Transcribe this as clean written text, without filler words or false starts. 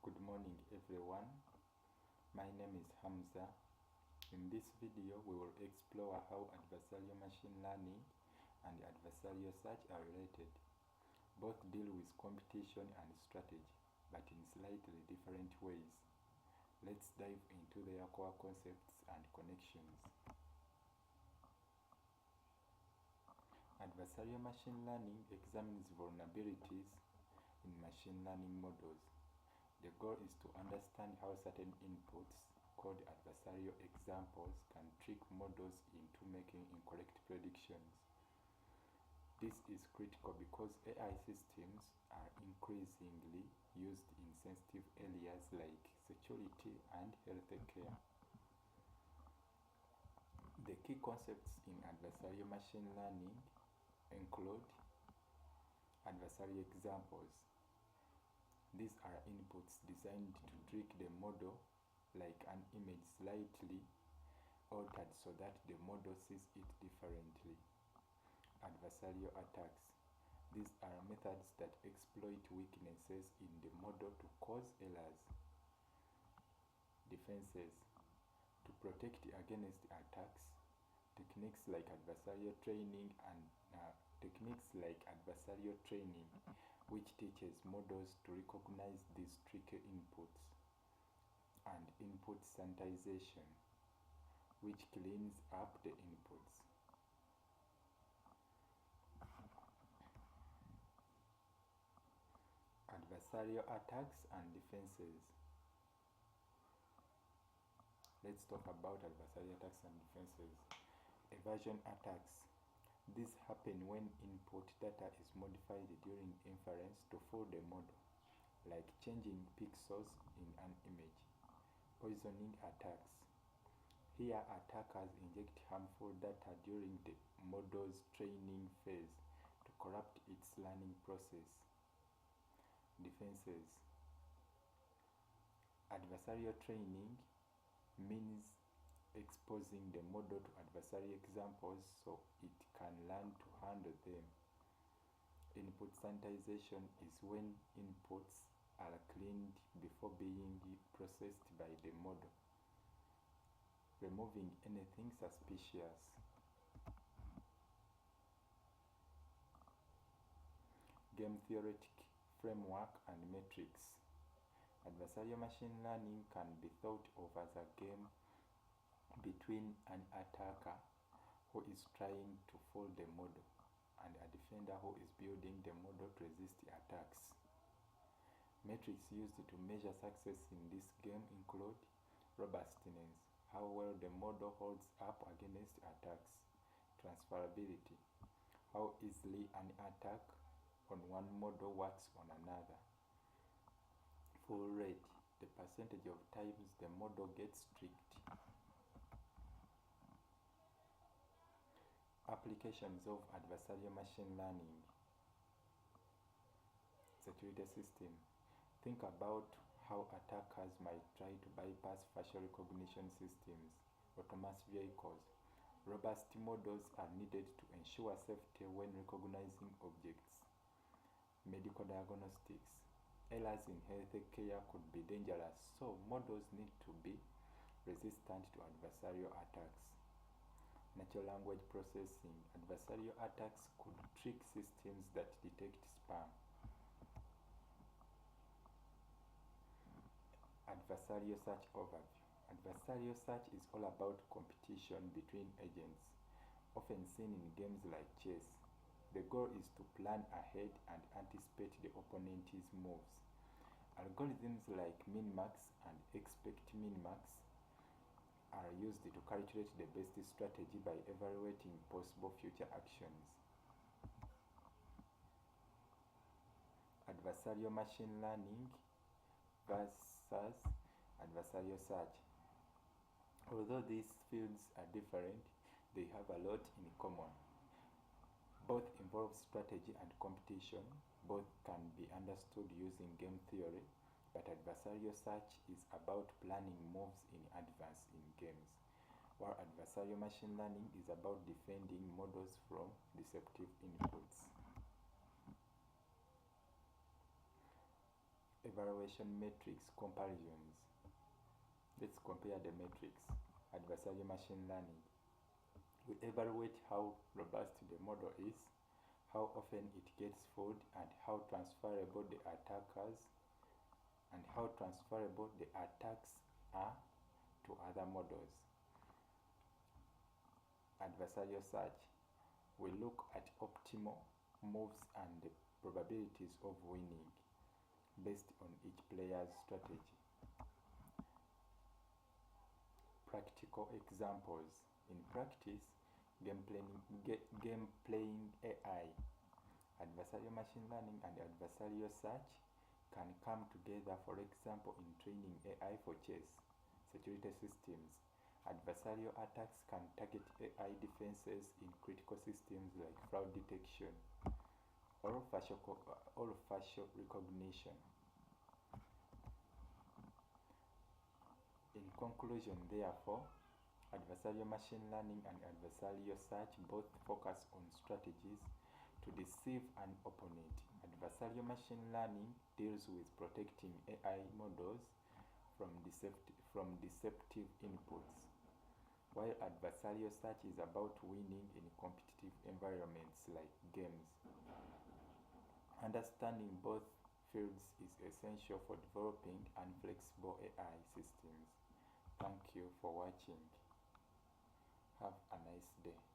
Good morning everyone, my name is Hamza. In this video we will explore how adversarial machine learning and adversarial search are related. Both deal with competition and strategy, but in slightly different ways. Let's dive into their core concepts and connections. Adversarial machine learning examines vulnerabilities in machine learning models. The goal is to understand how certain inputs, called adversarial examples, can trick models into making incorrect predictions. This is critical because AI systems are increasingly used in sensitive areas like security and healthcare. The key concepts in adversarial machine learning include adversarial examples. These are inputs designed to trick the model, like an image slightly altered so that the model sees it differently. Adversarial attacks. These are methods that exploit weaknesses in the model to cause errors. Defenses. To protect against attacks, techniques like adversarial training which teaches models to recognize these tricky inputs, and input sanitization, which cleans up the inputs. Adversarial attacks and defenses. Let's talk about adversarial attacks and defenses. Evasion attacks. These happen when input data is modified during inference to fool the model, like changing pixels in an image. Poisoning attacks. Here, attackers inject harmful data during the model's training phase to corrupt its learning process. Defenses. Adversarial training means exposing the model to adversarial examples so it can learn to handle them. Input sanitization is when inputs are cleaned before being processed by the model, removing anything suspicious. Game theoretic framework and metrics. Adversarial machine learning can be thought of as a game between an attacker who is trying to fool the model and a defender who is building the model to resist the attacks. Metrics used to measure success in this game include robustness, how well the model holds up against attacks; transferability, how easily an attack on one model works on another; full rate, the percentage of times the model gets tricked. Applications of adversarial machine learning. Security system. Think about how attackers might try to bypass facial recognition systems, autonomous vehicles. Robust models are needed to ensure safety when recognizing objects. Medical diagnostics. Errors in healthcare could be dangerous, so models need to be resistant to adversarial attacks. Natural language processing. Adversarial attacks could trick systems that detect spam. Adversarial search overview. Adversarial search is all about competition between agents, often seen in games like chess. The goal is to plan ahead and anticipate the opponent's moves. Algorithms like min-max and expect min-max are used to calculate the best strategy by evaluating possible future actions. Adversarial machine learning versus adversarial search. Although these fields are different, they have a lot in common. Both involve strategy and competition. Both can be understood using game theory, but adversarial search is about planning moves in advance in games, while adversarial machine learning is about defending models from deceptive inputs. evaluation matrix comparisons. Let's compare the metrics. Adversarial machine learning. We evaluate how robust the model is, how often it gets fooled, and how transferable the attacks are to other models. Adversarial search. We look at optimal moves and the probabilities of winning based on each player's strategy. Practical examples. In practice, game playing AI, adversarial machine learning and adversarial search can come together, for example, in training AI for chess. Security systems. Adversarial attacks can target AI defenses in critical systems like fraud detection or facial recognition. In conclusion, therefore, adversarial machine learning and adversarial search both focus on strategies to deceive an opponent. Adversarial machine learning deals with protecting AI models from deceptive inputs, while adversarial search is about winning in competitive environments like games. Understanding both fields is essential for developing flexible AI systems. Thank you for watching. Have a nice day.